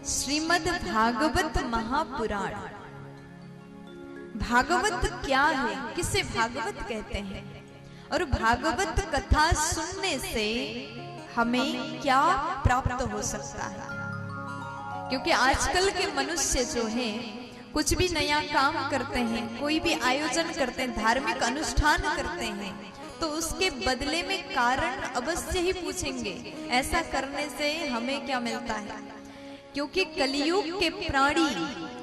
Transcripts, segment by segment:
श्रीमद् भागवत महापुराण। भागवत क्या है, किसे भागवत कहते हैं और भागवत कथा सुनने से हमें क्या प्राप्त हो सकता है। क्योंकि आजकल के मनुष्य जो हैं कुछ भी नया काम करते हैं, कोई भी आयोजन करते हैं, धार्मिक अनुष्ठान करते हैं, तो उसके बदले में कारण अवश्य ही पूछेंगे, ऐसा करने से हमें क्या मिलता है। क्योंकि कलियुग के प्राणी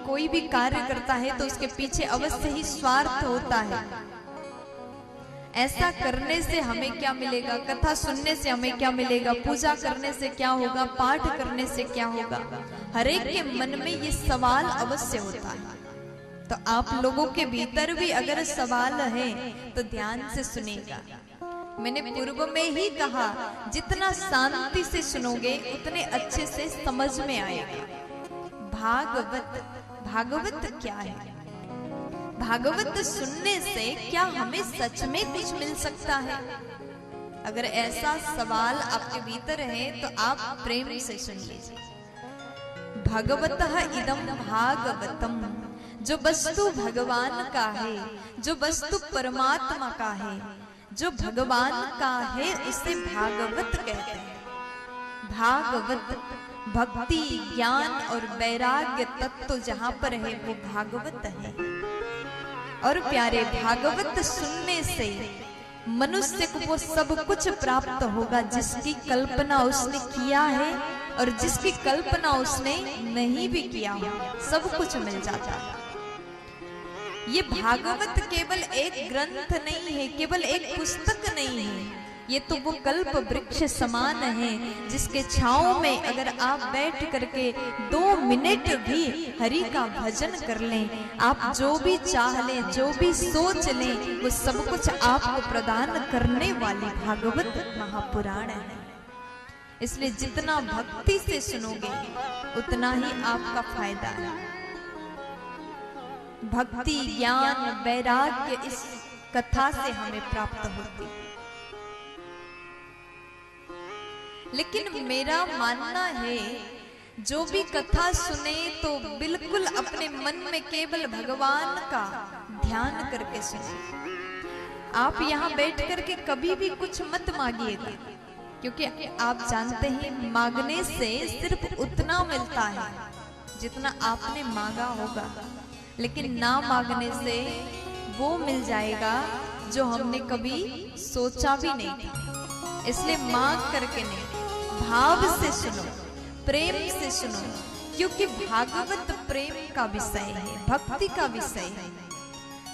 कोई भी कार्य करता है तो उसके पीछे अवश्य ही स्वार्थ होता है। ऐसा करने से हमें क्या मिलेगा, कथा सुनने से हमें क्या मिलेगा, पूजा करने से क्या होगा, पाठ करने से क्या होगा, हर एक के मन में ये सवाल अवश्य होता है। तो आप लोगों के भीतर भी अगर सवाल है तो ध्यान से सुनेगा। मैंने पूर्व में ही कहा, जितना शांति से सुनोगे उतने अच्छे से समझ में आएगा। भागवत क्या है? भागवत सुनने से क्या हमें सच में कुछ मिल सकता है? अगर ऐसा सवाल आपके भीतर है तो आप प्रेम से सुन लीजिए। भगवतः इदं भागवतम, जो वस्तु भगवान का है, जो वस्तु परमात्मा का है, जो भगवान का है, उसे भागवत कहते हैं। भागवत भक्ति, ज्ञान और वैराग्य तत्व जहां पर है वो भागवत है। और प्यारे, भागवत सुनने से मनुष्य को वो सब कुछ प्राप्त होगा जिसकी कल्पना उसने किया है और जिसकी कल्पना उसने नहीं भी किया हो, सब कुछ मिल जाता है। ये भागवत केवल एक ग्रंथ नहीं है, केवल एक पुस्तक नहीं है, ये तो वो कल्प वृक्ष समान है जिसके छांव में अगर आप बैठ करके 2 मिनट भी हरि का भजन कर लें, आप जो भी चाह लें, जो भी सोच लें, वो सब कुछ आपको प्रदान करने वाली भागवत महापुराण है। इसलिए जितना भक्ति से सुनोगे उतना ही आपका फायदा है। भक्ति, ज्ञान, वैराग्य इस कथा से हमें प्राप्त होती है। लेकिन मेरा मानना है, जो भी कथा सुने तो बिल्कुल अपने मन में केवल भगवान का ध्यान करके सुने। आप यहाँ बैठ करके कभी भी कुछ मत मांगिएगा, क्योंकि आप जानते हैं मांगने से सिर्फ उतना मिलता है जितना आपने मांगा होगा, लेकिन ना मांगने से वो मिल जाएगा जो हमने कभी सोचा भी नहीं था। इसलिए मांग करके नहीं, भाव से सुनो, प्रेम से सुनो, क्योंकि भागवत प्रेम का विषय है, भक्ति का विषय है।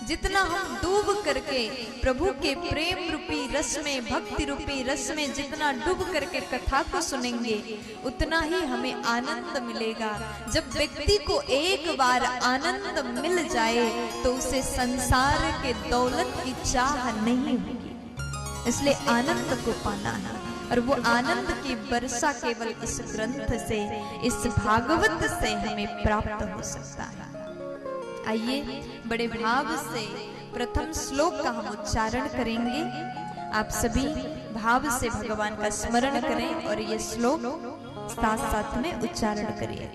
जितना हम डूब करके प्रभु के प्रेम रूपी रस में, भक्ति रूपी रस में जितना डूब करके कथा को सुनेंगे उतना ही हमें आनंद मिलेगा। जब व्यक्ति को एक बार आनंद मिल जाए तो उसे संसार के दौलत की चाह नहीं होगी। इसलिए आनंद को पाना है और वो आनंद की वर्षा केवल इस ग्रंथ से, इस भागवत से हमें प्राप्त हो सकता है। आइए बड़े भाव से प्रथम श्लोक का हम उच्चारण करेंगे। आप सभी भाव से भगवान का स्मरण करें और ये श्लोक साथ साथ में उच्चारण करिए।